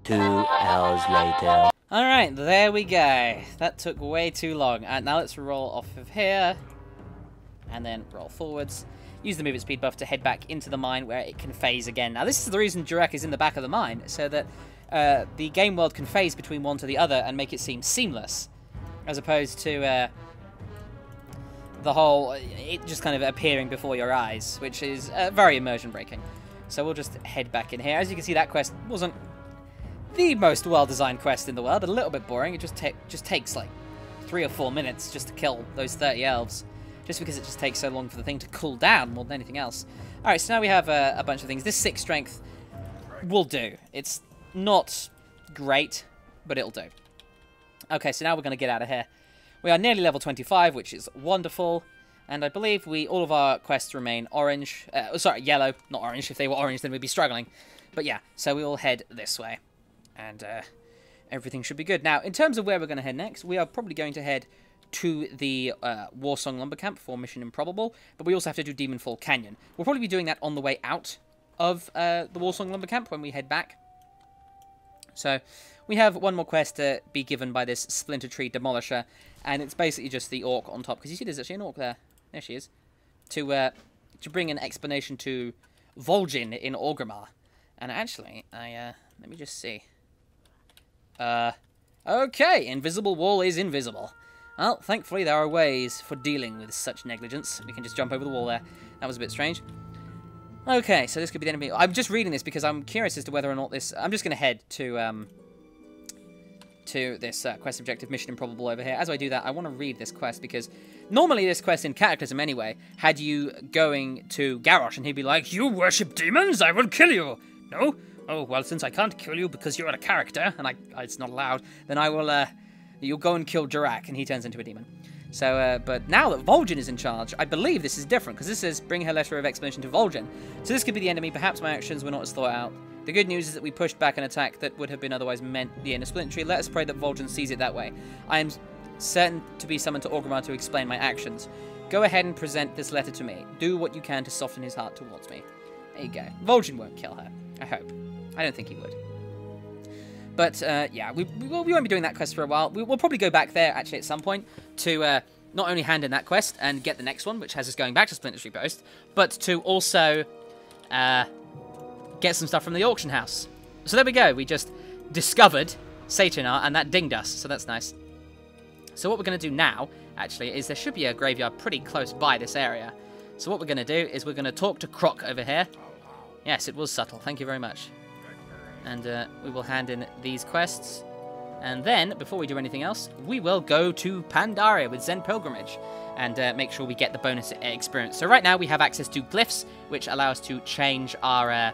2 hours later. Alright, there we go. That took way too long. Now let's roll off of here. And then roll forwards. Use the movement speed buff to head back into the mine where it can phase again. Now this is the reason Jurek is in the back of the mine, so that the game world can phase between one to the other and make it seem seamless. As opposed to the whole, it just kind of appearing before your eyes, which is very immersion breaking. So we'll just head back in here. As you can see, that quest wasn't the most well-designed quest in the world. A little bit boring. It just takes like 3 or 4 minutes just to kill those 30 elves. Just because it just takes so long for the thing to cool down more than anything else. Alright, so now we have a bunch of things. This 6 strength will do. It's not great, but it'll do. Okay, so now we're going to get out of here. We are nearly level 25, which is wonderful. And I believe all of our quests remain orange. Sorry, yellow, not orange. If they were orange, then we'd be struggling. But yeah, so we will head this way. And everything should be good. Now, in terms of where we're going to head next, we are probably going to head to the Warsong Lumber Camp for Mission Improbable. But we also have to do Demonfall Canyon. We'll probably be doing that on the way out of the Warsong Lumber Camp when we head back. So we have one more quest to be given by this Splinter Tree Demolisher. And it's basically just the orc on top. Because you see there's actually an orc there. There she is. To bring an explanation to Vol'jin in Orgrimmar. And actually, let me just see. Okay, invisible wall is invisible. Well, thankfully there are ways for dealing with such negligence. We can just jump over the wall there. That was a bit strange. Okay, so this could be the enemy. I'm just reading this because I'm curious as to whether or not this... I'm just going to head to this quest objective, Mission Improbable over here. As I do that, I want to read this quest because normally this quest in Cataclysm anyway had you going to Garrosh and he'd be like, "You worship demons? I will kill you." No? Oh, well, since I can't kill you because you're a character and it's not allowed, then I will, you'll go and kill Jurek, and he turns into a demon. So, but now that Vol'jin is in charge, I believe this is different, because this says, bring her letter of explanation to Vol'jin. So this could be the enemy. Perhaps my actions were not as thought out. The good news is that we pushed back an attack that would have been otherwise meant the end of Splinter Tree. Let us pray that Vol'jin sees it that way. I am certain to be summoned to Orgrimmar to explain my actions. Go ahead and present this letter to me. Do what you can to soften his heart towards me. There you go. Vol'jin won't kill her. I hope. I don't think he would. But, yeah, we won't be doing that quest for a while. We'll probably go back there, actually, at some point, to not only hand in that quest and get the next one, which has us going back to Splinter Tree Post, but to also get some stuff from the auction house. So there we go. We just discovered Satanar, and that dinged us, so that's nice. So what we're going to do now, actually, is there should be a graveyard pretty close by this area. So what we're going to do is we're going to talk to Croc over here. Yes, it was subtle. Thank you very much. And we will hand in these quests. And then, before we do anything else, we will go to Pandaria with Zen Pilgrimage and make sure we get the bonus experience. So right now we have access to glyphs, which allow us to change our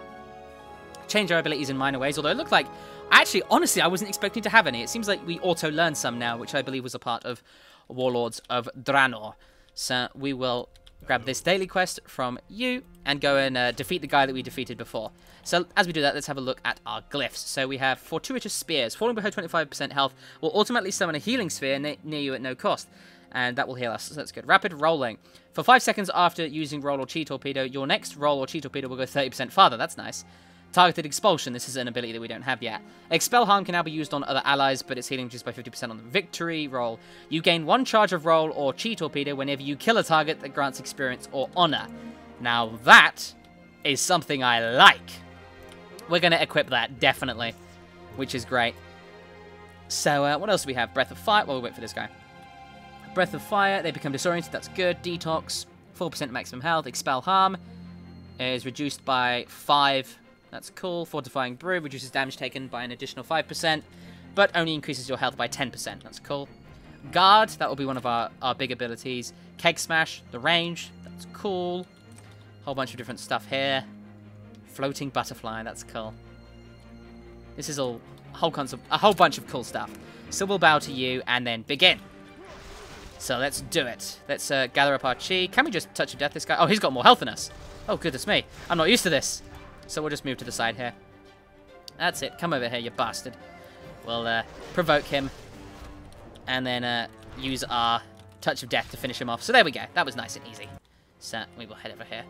abilities in minor ways. Although it looked like, actually, honestly, I wasn't expecting to have any. It seems like we auto-learn some now, which I believe was a part of Warlords of Draenor. So we will grab this daily quest from you and go and defeat the guy that we defeated before. So as we do that, let's have a look at our glyphs. So we have Fortuitous Spears. Falling below 25% health will automatically summon a healing sphere near you at no cost. And that will heal us, so that's good. Rapid Rolling. For 5 seconds after using Roll or Chi Torpedo, your next Roll or Chi Torpedo will go 30% farther. That's nice. Targeted Expulsion. This is an ability that we don't have yet. Expel Harm can now be used on other allies, but its healing reduced by 50% on the victory roll. You gain 1 charge of Roll or Chi Torpedo whenever you kill a target that grants experience or honor. Now that is something I like. We're going to equip that, definitely, which is great. So what else do we have? Breath of Fire. Well, we'll wait for this guy. Breath of Fire. They become disoriented. That's good. Detox. 4% maximum health. Expel Harm is reduced by 5. That's cool. Fortifying Brew reduces damage taken by an additional 5%, but only increases your health by 10%. That's cool. Guard, that will be one of our big abilities. Keg Smash, the range, that's cool. Whole bunch of different stuff here. Floating Butterfly, that's cool. This is all a whole bunch of cool stuff. So we'll bow to you and then begin. So let's do it. Let's gather up our chi. Can we just touch of death this guy? Oh, he's got more health than us. Oh, goodness me. I'm not used to this. So we'll just move to the side here. That's it. Come over here, you bastard. We'll provoke him. And then use our Touch of Death to finish him off. So there we go. That was nice and easy. So we will head over here.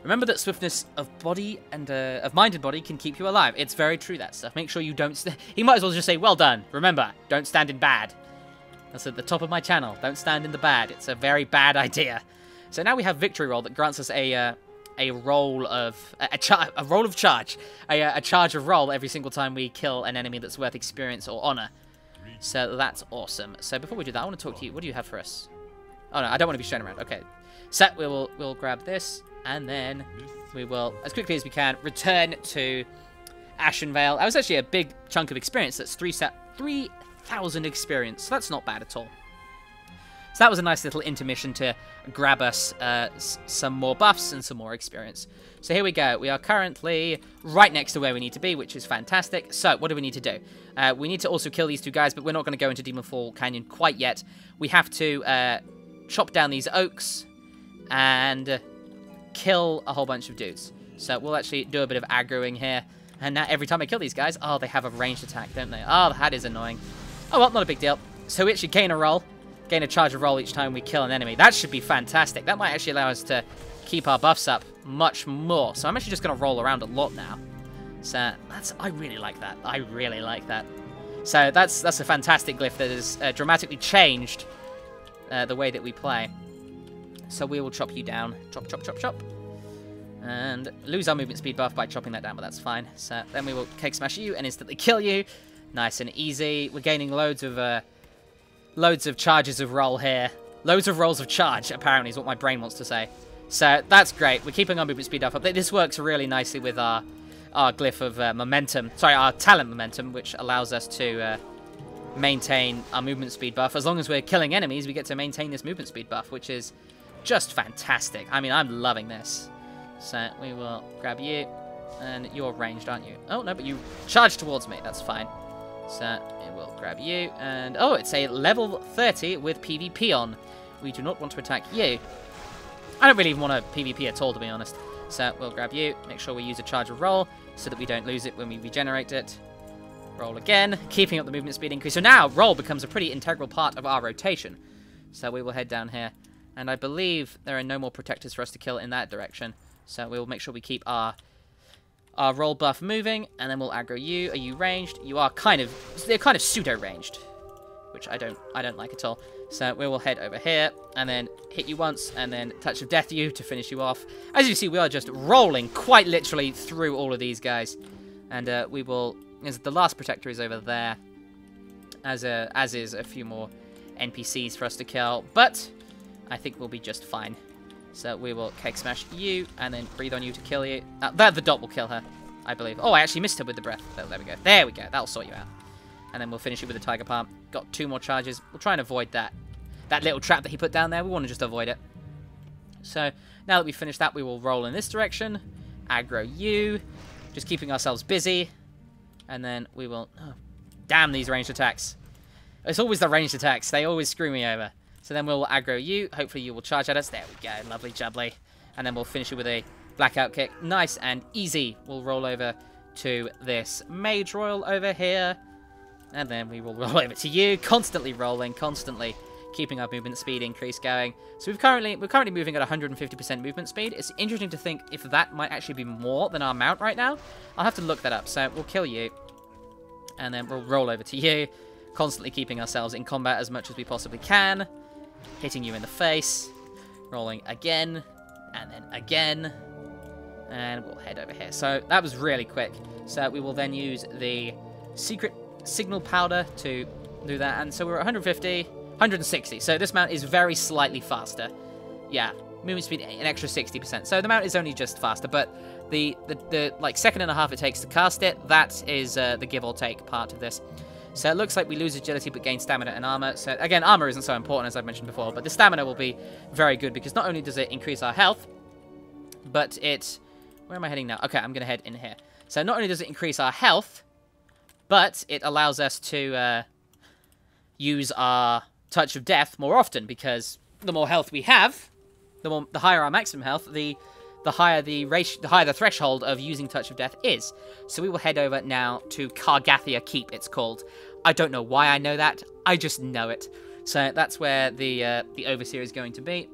Remember that swiftness of body and of mind and body can keep you alive. It's very true, that stuff. Make sure you don't... He might as well just say, well done. Remember, don't stand in bad. That's at the top of my channel. Don't stand in the bad. It's a very bad idea. So now we have victory roll that grants us a roll of... a roll of charge. A charge of roll every single time we kill an enemy that's worth experience or honor. So that's awesome. So before we do that, I want to talk to you. What do you have for us? Oh, no, I don't want to be shown around. Okay. So we'll grab this. And then we will, as quickly as we can, return to Ashenvale. That was actually a big chunk of experience. That's 3,000 experience. So that's not bad at all. So that was a nice little intermission to grab us some more buffs and some more experience. So here we go. We are currently right next to where we need to be, which is fantastic. So what do we need to do? We need to also kill these two guys, but we're not going to go into Demon Fall Canyon quite yet. We have to chop down these oaks and... kill a whole bunch of dudes. So we'll actually do a bit of aggroing here. And now every time I kill these guys, oh, they have a ranged attack, don't they? Oh, that is annoying. Oh, well, not a big deal. So we actually gain a charge of roll each time we kill an enemy. That should be fantastic. That might actually allow us to keep our buffs up much more. So I'm actually just going to roll around a lot now. So I really like that. I really like that. So that's a fantastic glyph that has dramatically changed the way that we play. So we will chop you down. Chop, chop, chop, chop. And lose our movement speed buff by chopping that down, but that's fine. So then we will cake smash you and instantly kill you. Nice and easy. We're gaining loads of charges of roll here. Loads of rolls of charge, apparently, is what my brain wants to say. So that's great. We're keeping our movement speed up. This works really nicely with our glyph of momentum. Sorry, our talent momentum, which allows us to maintain our movement speed buff. As long as we're killing enemies, we get to maintain this movement speed buff, which is just fantastic. I mean, I'm loving this. So we will grab you, and you're ranged, aren't you? Oh, no, but you charge towards me. That's fine. So it will grab you, and oh, it's a level 30 with PvP on. We do not want to attack you. I don't really even want to PvP at all, to be honest. So we'll grab you, make sure we use a charge of roll so that we don't lose it when we regenerate it. Roll again, keeping up the movement speed increase. So now roll becomes a pretty integral part of our rotation. So we will head down here. And I believe there are no more protectors for us to kill in that direction. So we will make sure we keep our roll buff moving, and then we'll aggro you. Are you ranged? You are they're kind of pseudo-ranged, which I don't like at all. So we will head over here, and then hit you once, and then Touch of Death you to finish you off. As you see, we are just rolling quite literally through all of these guys. And we will, as the last protector is over there, as is a few more NPCs for us to kill, but I think we'll be just fine. So we will cake smash you, and then breathe on you to kill you. The dot will kill her, I believe. Oh, I actually missed her with the breath. There we go. There we go. That'll sort you out. And then we'll finish it with a Tiger Palm. Got 2 more charges. We'll try and avoid that little trap that he put down there. We want to just avoid it. So now that we've finished that, we will roll in this direction. Aggro you. Just keeping ourselves busy. And then we will... Oh, damn these ranged attacks. It's always the ranged attacks. They always screw me over. So then we'll aggro you. Hopefully you will charge at us. There we go. Lovely jubbly. And then we'll finish it with a blackout kick. Nice and easy. We'll roll over to this Mage Royal over here. And then we will roll over to you. Constantly rolling. Constantly keeping our movement speed increase going. So we're currently moving at 150% movement speed. It's interesting to think if that might actually be more than our mount right now. I'll have to look that up. So we'll kill you. And then we'll roll over to you. Constantly keeping ourselves in combat as much as we possibly can. Hitting you in the face. Rolling again. And then again. And we'll head over here. So that was really quick. So we will then use the secret signal powder to do that. And so we're at 150, 160. So this mount is very slightly faster. Yeah, movement speed an extra 60%. So the mount is only just faster, but the like second and a half it takes to cast it, that is the give or take part of this. So it looks like we lose agility but gain stamina and armor. So again, armor isn't so important as I've mentioned before, but the stamina will be very good because not only does it increase our health, but it... Where am I heading now? Okay, I'm going to head in here. So not only does it increase our health, but it allows us to use our Touch of Death more often because the more health we have, the higher our maximum health, the higher the threshold of using Touch of Death is. So we will head over now to Kargathia Keep, it's called. I don't know why I know that. I just know it. So that's where the Overseer is going to be.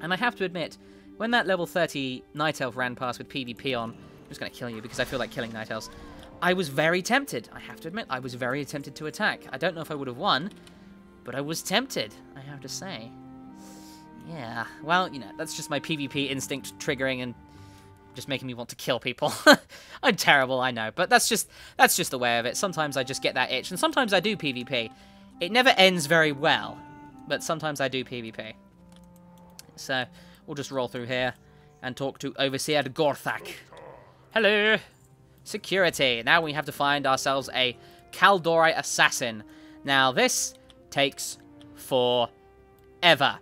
And I have to admit, When that level 30 Night Elf ran past with PvP on, I'm just going to kill you because I feel like killing Night Elves. I was very tempted. I have to admit, I was very tempted to attack. I don't know if I would have won, but I was tempted, I have to say. Yeah, well, you know, that's just my PvP instinct triggering and just making me want to kill people. I'm terrible, I know, but that's just the way of it. Sometimes I just get that itch, and sometimes I do PvP. It never ends very well, but sometimes I do PvP. So, we'll just roll through here and talk to Overseer Gorthak. Hello! Security. Now we have to find ourselves a Kaldori assassin. Now, this takes forever.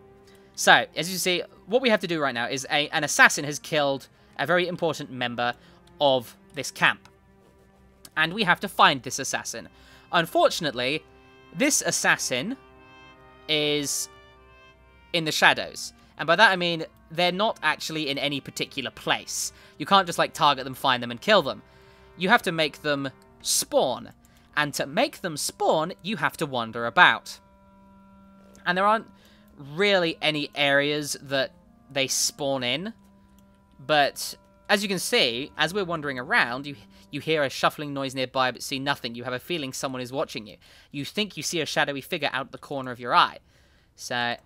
So, as you see, what we have to do right now is an assassin has killed a very important member of this camp. And we have to find this assassin. Unfortunately, this assassin is in the shadows. And by that I mean they're not actually in any particular place. You can't just like target them, find them, and kill them. You have to make them spawn. And to make them spawn, you have to wander about. And there aren't really any areas that they spawn in. But as you can see, as we're wandering around, you hear a shuffling noise nearby but see nothing. You have a feeling someone is watching you. You think you see a shadowy figure out the corner of your eye. So,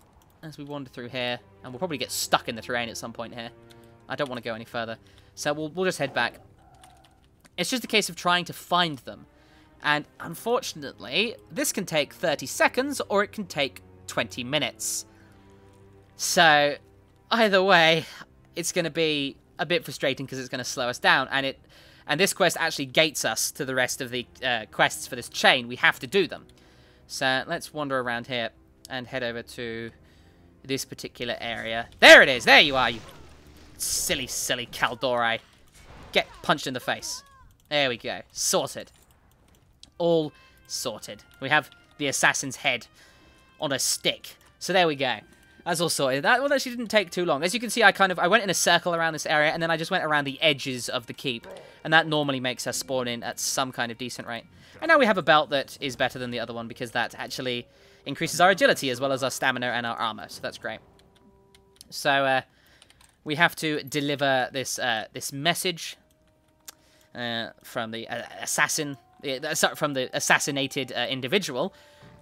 as we wander through here, and we'll probably get stuck in the terrain at some point here. I don't want to go any further. So we'll just head back. It's just a case of trying to find them. And unfortunately, this can take 30 seconds or it can take 20 minutes. So, either way, it's going to be a bit frustrating because it's going to slow us down. And this quest actually gates us to the rest of the quests for this chain. We have to do them. So, let's wander around here and head over to this particular area. There it is! There you are, you silly, silly Kaldori. Get punched in the face. There we go. Sorted. All sorted. We have the assassin's head on a stick. So there we go. That's all sorted. That one actually didn't take too long. As you can see, I went in a circle around this area, and then I just went around the edges of the keep. And that normally makes us spawn in at some kind of decent rate. And now we have a belt that is better than the other one, because that actually increases our agility as well as our stamina and our armor. So that's great. So we have to deliver this this message from the assassin, from the assassinated individual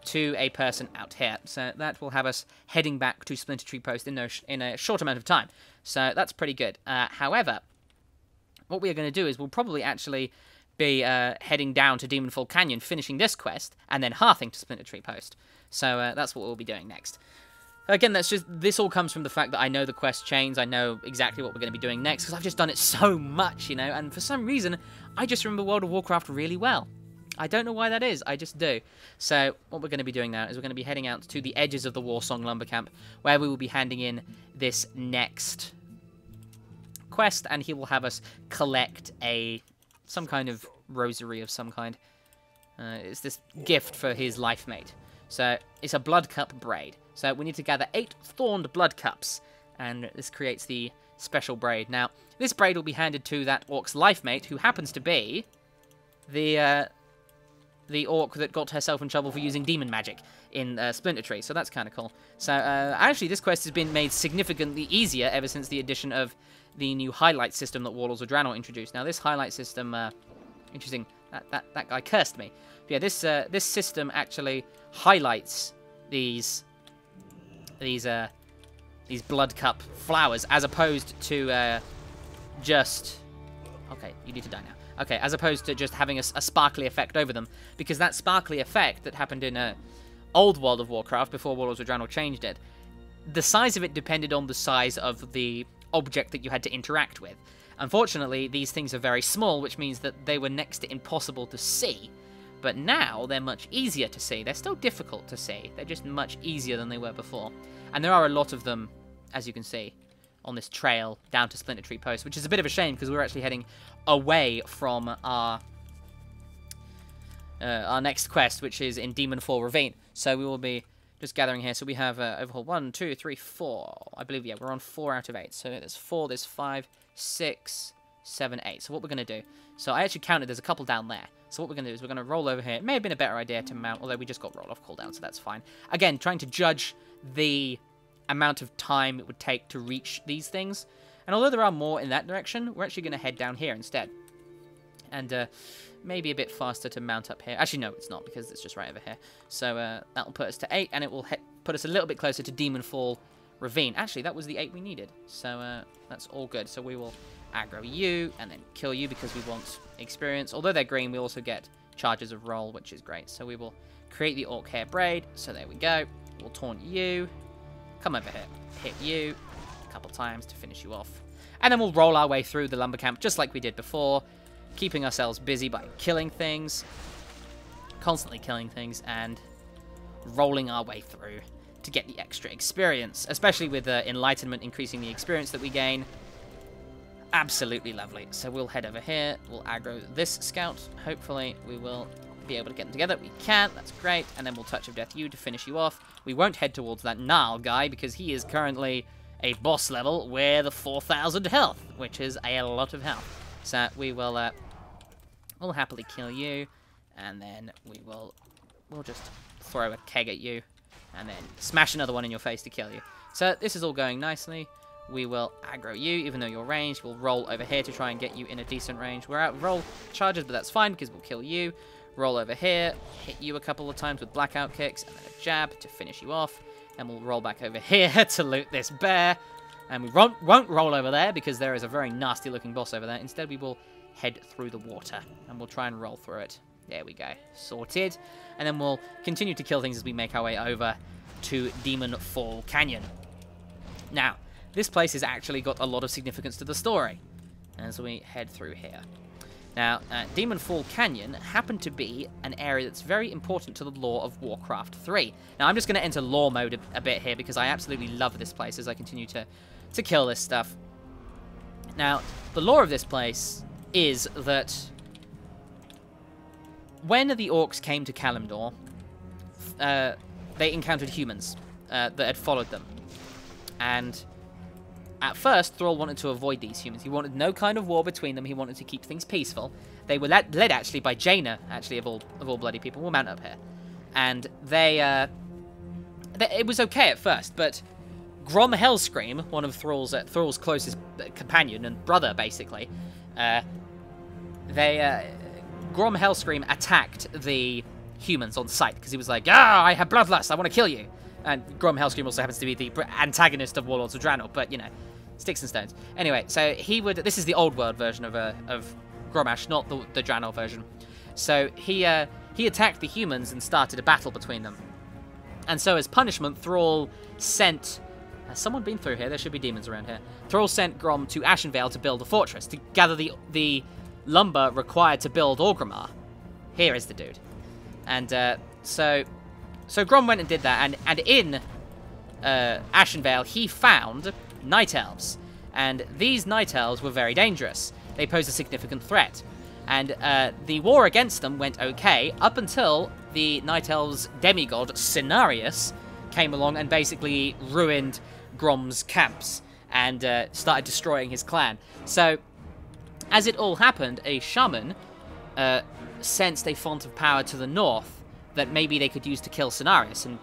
to a person out here. So that will have us heading back to Splinter Tree Post in a short amount of time. So that's pretty good. However, what we are going to do is we'll probably actually be heading down to Demonfall Canyon, finishing this quest, and then hearthing to Splinter Tree Post. So that's what we'll be doing next. Again, this all comes from the fact that I know the quest chains, I know exactly what we're going to be doing next, because I've just done it so much, you know, and for some reason, I just remember World of Warcraft really well. I don't know why that is, I just do. So, what we're going to be doing now is we're going to be heading out to the edges of the Warsong Lumber Camp, where we will be handing in this next quest, and he will have us collect some kind of rosary of some kind. It's this gift for his life mate. So, it's a blood cup braid. So, we need to gather 8 thorned blood cups, and this creates the special braid. Now, this braid will be handed to that orc's life mate, who happens to be the orc that got herself in trouble for using demon magic in Splinter Tree, so that's kind of cool. So, actually, this quest has been made significantly easier ever since the addition of the new highlight system that Warlords of Draenor introduced. Now, this highlight system, interesting, that guy cursed me. But yeah, this system actually highlights these blood cup flowers, as opposed to just... Okay, you need to die now. Okay, as opposed to just having a sparkly effect over them, because that sparkly effect that happened in old World of Warcraft, before Warlords of Draenor changed it, the size of it depended on the size of the object that you had to interact with. Unfortunately, these things are very small, which means that they were next to impossible to see. But now, they're much easier to see. They're still difficult to see. They're just much easier than they were before. And there are a lot of them, as you can see, on this trail down to Splinter Tree Post, which is a bit of a shame because we're actually heading away from our next quest, which is in Demonfall Ravine. So we will be just gathering here. So we have overhaul 1, 2, 3, 4. I believe, yeah, we're on 4 out of 8. So there's 4, there's 5, 6, 7, 8. So what we're going to do, so I actually counted, there's a couple down there. So what we're going to do is we're going to roll over here. It may have been a better idea to mount, although we just got roll-off cooldown, so that's fine. Again, trying to judge the amount of time it would take to reach these things. And although there are more in that direction, we're actually going to head down here instead. And maybe a bit faster to mount up here. Actually, no, it's not, because it's just right over here. So that will put us to 8, and it will put us a little bit closer to Demon Fall Ravine. Actually, that was the 8 we needed. So that's all good. So we will aggro you, and then kill you, because we want experience. Although they're green, we also get charges of roll, which is great. So we will create the Orc Hair Braid. So there we go. We'll taunt you. Come over here. Hit you a couple times to finish you off. And then we'll roll our way through the lumber camp, just like we did before, keeping ourselves busy by killing things, constantly killing things, and rolling our way through to get the extra experience, especially with Enlightenment increasing the experience that we gain. Absolutely lovely. So we'll head over here. We'll aggro this scout. Hopefully we will be able to get them together. We can. That's great. And then we'll Touch of Death you to finish you off. We won't head towards that Gnarl guy because he is currently a boss level with 4,000 health, which is a lot of health. So we will we'll happily kill you, and then we'll just throw a keg at you, and then smash another one in your face to kill you. So this is all going nicely. We will aggro you, even though you're ranged. We'll roll over here to try and get you in a decent range. We're out of roll charges, but that's fine because we'll kill you. Roll over here, hit you a couple of times with blackout kicks, and then a jab to finish you off. And we'll roll back over here to loot this bear. And we won't roll over there because there is a very nasty looking boss over there. Instead, we will head through the water, and we'll try and roll through it. There we go. Sorted. And then we'll continue to kill things as we make our way over to Demon Fall Canyon. Now, this place has actually got a lot of significance to the story as we head through here. Now, Demon Fall Canyon happened to be an area that's very important to the lore of Warcraft 3. Now, I'm just going to enter lore mode a bit here because I absolutely love this place as I continue to kill this stuff. Now, the lore of this place is that when the orcs came to Kalimdor, they encountered humans that had followed them. And at first, Thrall wanted to avoid these humans. He wanted no kind of war between them. He wanted to keep things peaceful. They were led actually by Jaina, actually, of all bloody people. We'll mount up here. And it was okay at first, but Grom Hellscream, one of Thrall's closest companion and brother, basically, Grom Hellscream attacked the humans on sight because he was like, "Ah, I have bloodlust. I want to kill you." And Grom Hellscream also happens to be the antagonist of Warlords of Draenor, but you know, sticks and stones. Anyway, so he would. This is the old world version of Gromash, not the Draenor version. So he attacked the humans and started a battle between them. And so as punishment, Thrall sent. Has someone been through here? There should be demons around here. Thrall sent Grom to Ashenvale to build a fortress, to gather the lumber required to build Orgrimmar. Here is the dude. And so Grom went and did that, and in Ashenvale, he found Night Elves. And these Night Elves were very dangerous. They posed a significant threat. And the war against them went okay, up until the Night Elves' demigod, Cenarius, came along and basically ruined Grom's camps and started destroying his clan. So, as it all happened, a shaman sensed a font of power to the north that maybe they could use to kill Cenarius and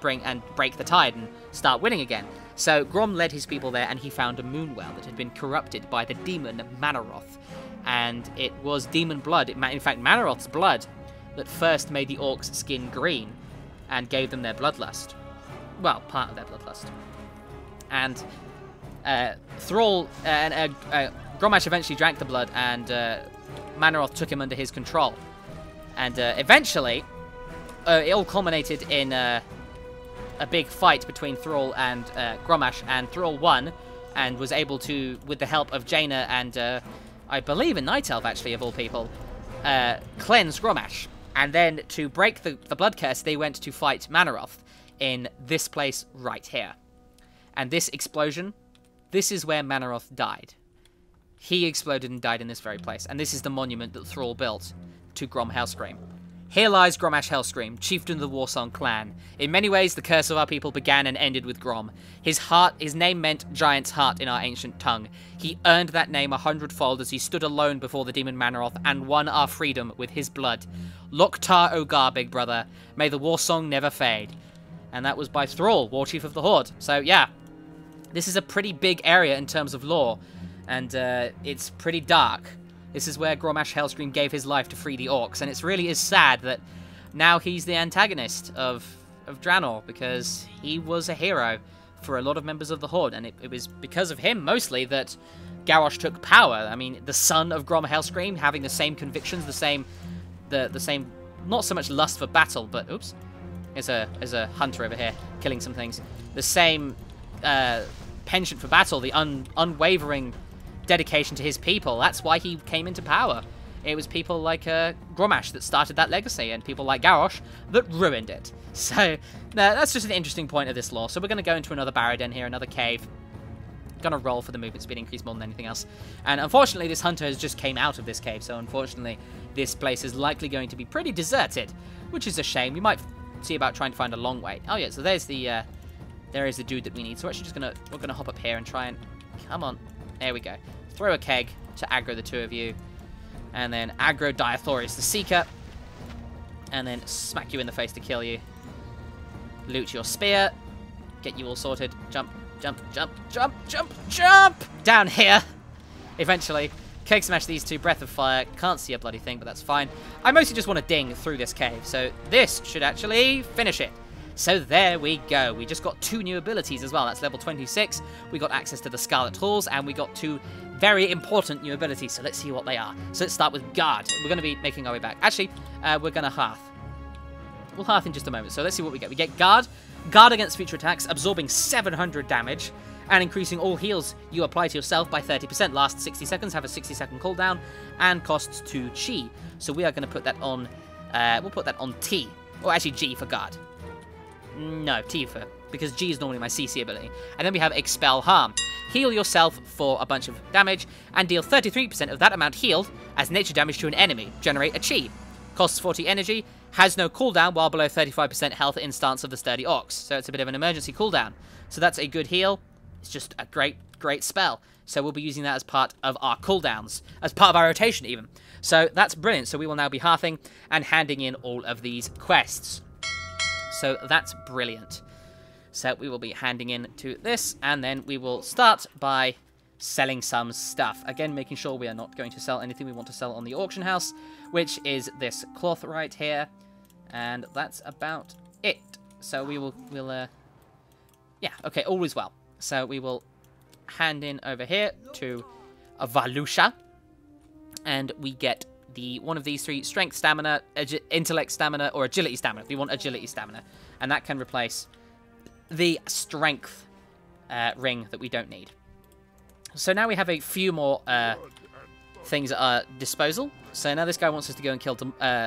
break the tide and start winning again. So Grom led his people there, and he found a moon well that had been corrupted by the demon Manaroth. And it was demon blood, in fact Manaroth's blood, that first made the orcs' skin green and gave them their bloodlust. Well, part of their bloodlust. And Thrall and Gromash eventually drank the blood, and Manaroth took him under his control. And eventually, it all culminated in a big fight between Thrall and Gromash, and Thrall won and was able to, with the help of Jaina and I believe a Night Elf, actually, of all people, cleanse Gromash. And then to break the blood curse, they went to fight Manaroth in this place right here. And this explosion, this is where Manaroth died. He exploded and died in this very place. And this is the monument that Thrall built to Grom Hellscream. Here lies Gromash Hellscream, chieftain of the Warsong clan. In many ways, the curse of our people began and ended with Grom. His name meant giant's heart in our ancient tongue. He earned that name 100-fold as he stood alone before the demon Manaroth and won our freedom with his blood. Loktar Ogar, big brother. May the Warsong never fade. And that was by Thrall, War Chief of the Horde. So, yeah. This is a pretty big area in terms of lore, and it's pretty dark. This is where Grommash Hellscream gave his life to free the orcs, and it really is sad that now he's the antagonist of Draenor, because he was a hero for a lot of members of the Horde, and it was because of him, mostly, that Garrosh took power. I mean, the son of Grommash Hellscream, having the same convictions, the same, not so much lust for battle, but, oops, there's a hunter over here, killing some things. The same penchant for battle, the unwavering dedication to his people. That's why he came into power. It was people like Grommash that started that legacy, and people like Garrosh that ruined it. So, that's just an interesting point of this lore. So we're going to go into another barrow den here, another cave. Going to roll for the movement speed increase more than anything else. And unfortunately, this hunter has just came out of this cave, so unfortunately, this place is likely going to be pretty deserted, which is a shame. We might see about trying to find a long way. Oh yeah, so there's the, there is the dude that we need. So we're actually we're gonna hop up here and try and, come on, there we go. Throw a keg to aggro the two of you, and then aggro Diathorius the Seeker, and then smack you in the face to kill you. Loot your spear, get you all sorted. Jump, jump, jump, jump, jump, jump! Down here! Eventually. Keg smash these two, Breath of Fire. Can't see a bloody thing, but that's fine. I mostly just want to ding through this cave, so this should actually finish it. So there we go. We just got 2 new abilities as well. That's level 26. We got access to the Scarlet Halls, and we got 2 very important new abilities. So let's see what they are. So let's start with Guard. We're going to be making our way back. Actually, we're going to Hearth. We'll Hearth in just a moment. So let's see what we get. We get Guard. Guard against future attacks, absorbing 700 damage, and increasing all heals you apply to yourself by 30%. Lasts 60 seconds, have a 60-second cooldown, and costs 2 chi. So we are going to put that on, we'll put that on T. Or actually G for Guard. No, T for, because G is normally my CC ability. And then we have Expel Harm. Heal yourself for a bunch of damage, and deal 33% of that amount healed as nature damage to an enemy. Generate a chi. Costs 40 energy, has no cooldown while below 35% health in stance of the Sturdy Orcs. So it's a bit of an emergency cooldown. So that's a good heal. It's just a great, great spell. So we'll be using that as part of our cooldowns, as part of our rotation even. So that's brilliant. So we will now be hearthing and handing in all of these quests. So that's brilliant. So we will be handing in to this, and then we will start by selling some stuff. Again, making sure we are not going to sell anything we want to sell on the auction house, which is this cloth right here. And that's about it. So we'll yeah, okay, all is well. So we will hand in over here to a Valusha, and we get one of these 3: strength, stamina, intellect, stamina, or agility, stamina. We want agility, stamina, and that can replace the strength ring that we don't need. So now we have a few more things at our disposal. So now this guy wants us to go and kill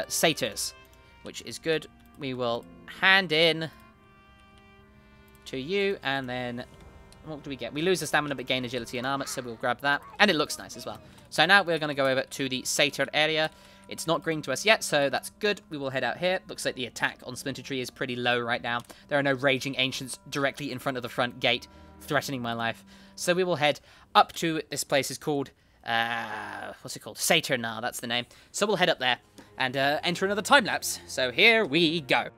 satyrs, which is good. We will hand in to you, and then what do we get? We lose the stamina but gain agility and armor, so we'll grab that. And it looks nice as well. So now we're going to go over to the satyr area. It's not green to us yet, so that's good. We will head out here. Looks like the attack on Splinter Tree is pretty low right now. There are no raging ancients directly in front of the front gate, threatening my life. So we will head up to this place. Is called, what's it called? Satyr, that's the name. So we'll head up there and enter another time lapse. So here we go.